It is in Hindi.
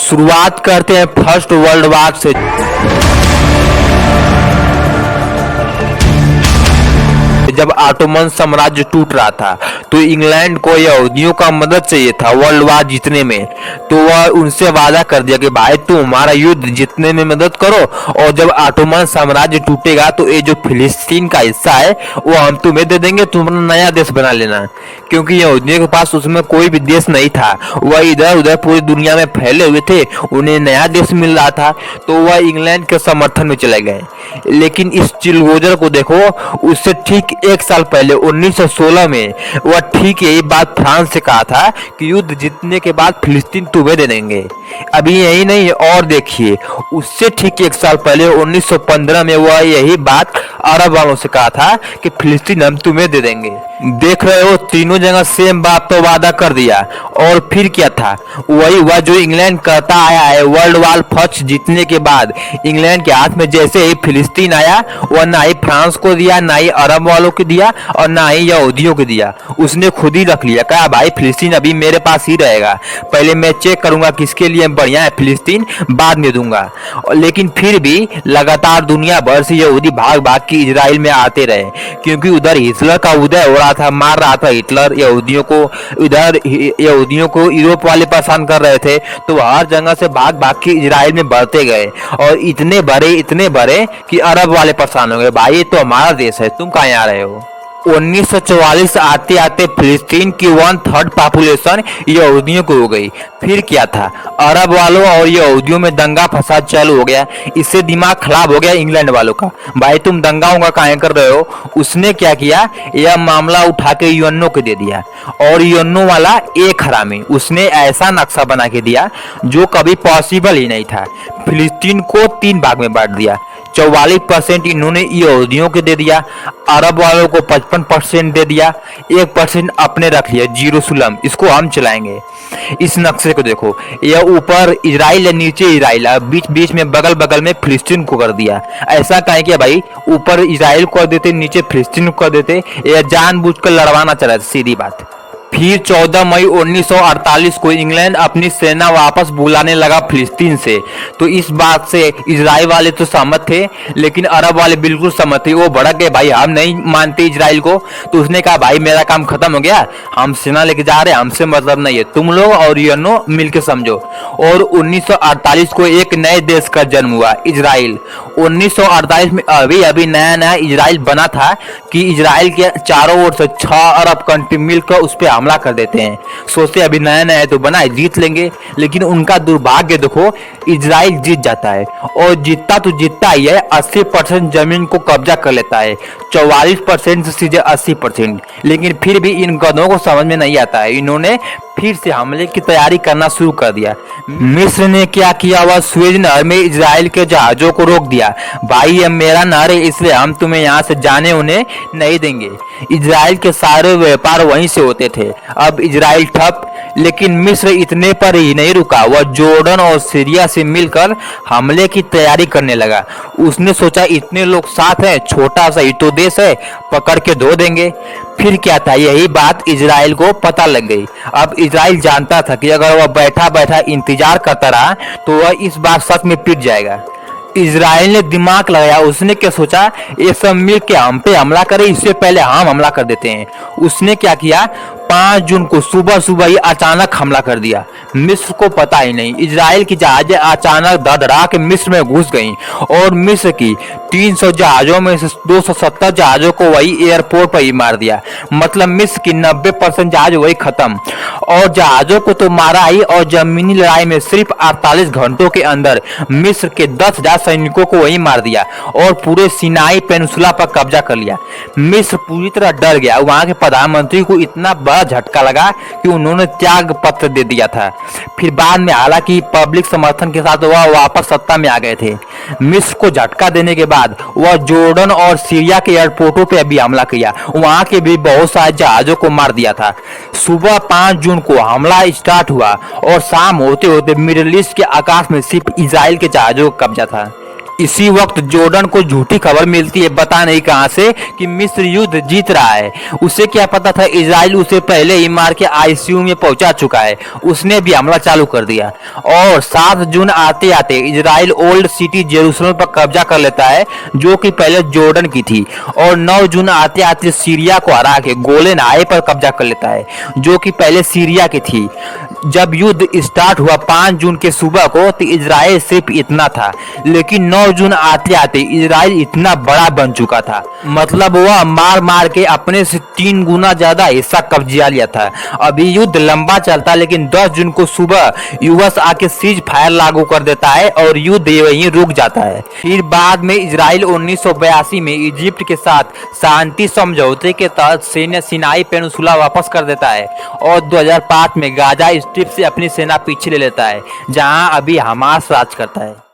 शुरुआत करते हैं फर्स्ट वर्ल्ड वॉर से। जब ऑटोमन साम्राज्य टूट रहा था तो इंग्लैंड को यहूदियों का मदद चाहिए था वर्ल्ड वॉर जीतने में, तो वह उनसे वादा कर दिया कि भाई तुम हमारा युद्ध जीतने में मदद करो, और जब ऑटोमन साम्राज्य टूटेगा तो ये जो फिलिस्तीन का हिस्सा है वो हम तुम्हें दे देंगे, तुम अपना नया देश बना लेना। क्योंकि यहूदियों के पास उसमें कोई भी देश नहीं था, वह इधर उधर पूरी दुनिया में फैले हुए थे, उन्हें नया देश मिल रहा था, तो वह इंग्लैंड के समर्थन में चले गए। लेकिन इस चिलगोजर को देखो, उससे ठीक एक साल पहले 1916 में वह ठीक यही बात फ्रांस से कहा था कि युद्ध जीतने के बाद फिलिस्तीन तुम्हें दे देंगे। अभी यही नहीं, और देखिए उससे ठीक एक साल पहले 1915 में वह यही बात अरब वालों से कहा था कि फिलिस्तीन हम तुम्हें दे देंगे। देख रहे हो, तीनों जगह सेम बात तो वादा कर दिया, और फिर क्या था, वही हुआ जो इंग्लैंड करता आया है। वर्ल्ड वॉर फर्स्ट जीतने के बाद इंग्लैंड के हाथ में जैसे ही फिलिस्तीन आया, वह ना ही फ्रांस को दिया, ना ही अरब वालों को दिया, और ना ही यहूदियों को दिया, उसने खुद ही रख लिया। कहा भाई फिलिस्तीन अभी मेरे पास ही रहेगा, पहले मैं चेक करूंगा किसके लिए बढ़िया है फिलिस्तीन, बाद में दूंगा। लेकिन फिर भी लगातार दुनिया भर से यहूदी भाग भाग के इजराइल में आते रहे, क्योंकि उधर हिटलर का उदय हो रहा था, मार रहा था हिटलर यहूदियों को, इधर यहूदियों को यूरोप वाले परेशान कर रहे थे, तो हर जगह से भाग भाग के इजराइल में बढ़ते गए, और इतने बड़े कि अरब वाले परेशान हो गए, भाई ये तो हमारा देश है, तुम कहाँ आ रहे हो। 1944 आते आते फिलिस्तीन की 1/3 पॉपुलेशन यहूदियों को हो गई। फिर क्या था, अरब वालों और यहूदियों में दंगा फसाद चालू हो गया। इससे दिमाग खराब हो गया इंग्लैंड वालों का, भाई तुम दंगा उंगा काहे कर रहे हो। उसने क्या किया, यह मामला उठा के यूएनओ को दे दिया, और यूएनओ वाला एक हरामी, उसने ऐसा नक्शा बना के दिया जो कभी पॉसिबल ही नहीं था। फिलिस्तीन को 3 भाग में बांट दिया, 44% इन्होंने यहूदियों को दे दिया, अरब वालों को 55% दे दिया, 1% अपने रख लिया, जेरूसलम इसको हम चलाएंगे। इस नक्शे को देखो, यह ऊपर इजराइल है, नीचे इजराइल है, बीच बीच में बगल बगल में फिलिस्तीन को कर दिया। ऐसा कहें कि भाई ऊपर इजराइल को कर देते, नीचे फिलिस्तीन को कर देते, यह जानबूझकर लड़वाना चला, सीधी बात। फिर 14 मई 1948 को इंग्लैंड अपनी सेना वापस बुलाने लगा फिलिस्तीन से, तो इस बात से इजराइल वाले तो सहमत थे, लेकिन अरब वाले बिल्कुल सहमत थे। वो भड़क गए, भाई हम नहीं मानते इजराइल को। तो उसने कहा भाई मेरा काम खत्म हो गया, हम सेना लेके जा रहे हैं, हमसे मतलब नहीं है, तुम लोग और यूएनओ मिलके समझो। और 1948 को एक नए देश का जन्म हुआ, इजराइल। 1948 में अभी नया इजराइल बना था कि इजराइल के चारों ओर से 6 अरब कंट्री मिलकर उस पर हमला कर देते हैं। सोचते अभी नया तो बना है, जीत लेंगे, लेकिन उनका दुर्भाग्य देखो, इजराइल जीत जाता है, और जीतता तो जीतता ही है, 80% जमीन को कब्जा कर लेता है, 44% से सीधे 80%। लेकिन फिर भी इन गधों को समझ में नहीं आता है, इन्होंने फिर से हमले की तैयारी करना शुरू कर दिया। मिस्र ने क्या किया, वह स्वेज नहर में इजराइल के जहाजों को रोक दिया। भाई ये मेरा नहर है, इसलिए हम तुम्हें यहाँ से जाने उन्हें नहीं देंगे। इजराइल के सारे व्यापार वहीं से होते थे। अब इजराइल ठप, लेकिन मिस्र इतने पर ही नहीं रुका, वह जॉर्डन और सीरिया से मिलकर हमले की तैयारी करने लगा। उसने सोचा इतने लोग साथ हैं, छोटा सा ही तो देश है, पकड़ के धो देंगे। फिर क्या था, यही बात इजराइल को पता लग गई। अब इजराइल जानता था कि अगर वह बैठा बैठा इंतजार करता रहा तो वह इस बार सच में पिट जाएगा। इजराइल ने दिमाग लगाया, उसने क्या सोचा, ये सब मिल के हम पे हमला करे, इससे पहले हम हमला कर देते हैं। उसने क्या किया, 5 जून को सुबह ही अचानक हमला कर दिया। मिस्र को पता ही नहीं, इजराइल की जहाजें अचानक धड़धड़ा के मिस्र में घुस गईं, और मिस्र की 300 जहाजों में से 270 जहाजों को वही एयरपोर्ट पर ही मार दिया। मतलब मिस्र की 90% जहाज वही खत्म, और जहाजों को तो मारा ही, और जमीनी लड़ाई में सिर्फ 48 घंटों के अंदर मिस्र के 10,000 सैनिकों को वही मार दिया, और पूरे सिनाई पेनिनसुला पर कब्जा कर लिया। मिस्र पूरी तरह डर गया। वहां के प्रधानमंत्री को इतना बड़ा झटका लगा कि उन्होंने त्याग पत्र दे दिया था। फिर बाद में हालांकि पब्लिक समर्थन के साथ वह वापस सत्ता में आ गए थे। मिस्र को झटका देने के बाद वह जॉर्डन और सीरिया के एयरपोर्टों पर भी हमला किया, वहां के भी बहुत सारे जहाजों को मार दिया था। सुबह 5 जून को हमला स्टार्ट हुआ, और शाम होते होते मिडिल ईस्ट के आकाश में सिर्फ इजराइल के जहाजों का कब्जा था। इसी वक्त जॉर्डन को झूठी खबर मिलती है, पता नहीं कहां से, कि मिस्र युद्ध जीत रहा है। उसे क्या पता था इजराइल उसे पहले ही मार के आईसीयू में पहुंचा चुका है। उसने भी हमला चालू कर दिया और 7 जून आते आते इजराइल ओल्ड सिटी जेरूसलम पर कब्जा कर लेता है, जो कि पहले जॉर्डन की थी। और 9 जून आते आते सीरिया को हरा के गोलेन हाई पर कब्जा कर लेता है, जो कि पहले सीरिया की थी। जब युद्ध स्टार्ट हुआ 5 जून के सुबह को, तो इजराइल सिर्फ इतना था, लेकिन 9 जून आते आते इजराइल इतना बड़ा बन चुका था। मतलब वह मार मार के अपने से 3 गुना ज्यादा हिस्सा कब्जा लिया था। अभी युद्ध लंबा चलता, लेकिन 10 जून को सुबह यूएस आके सीज फायर लागू कर देता है और युद्ध वहीं रुक जाता है। फिर बाद में इजराइल 1982 में इजिप्ट के साथ शांति समझौते के तहत सैन्य सिनाई पेनिनसुला वापस कर देता है और 2005 में गाजा स्ट्रिप से अपनी सेना पीछे ले लेता है, जहां अभी हमास राज करता है।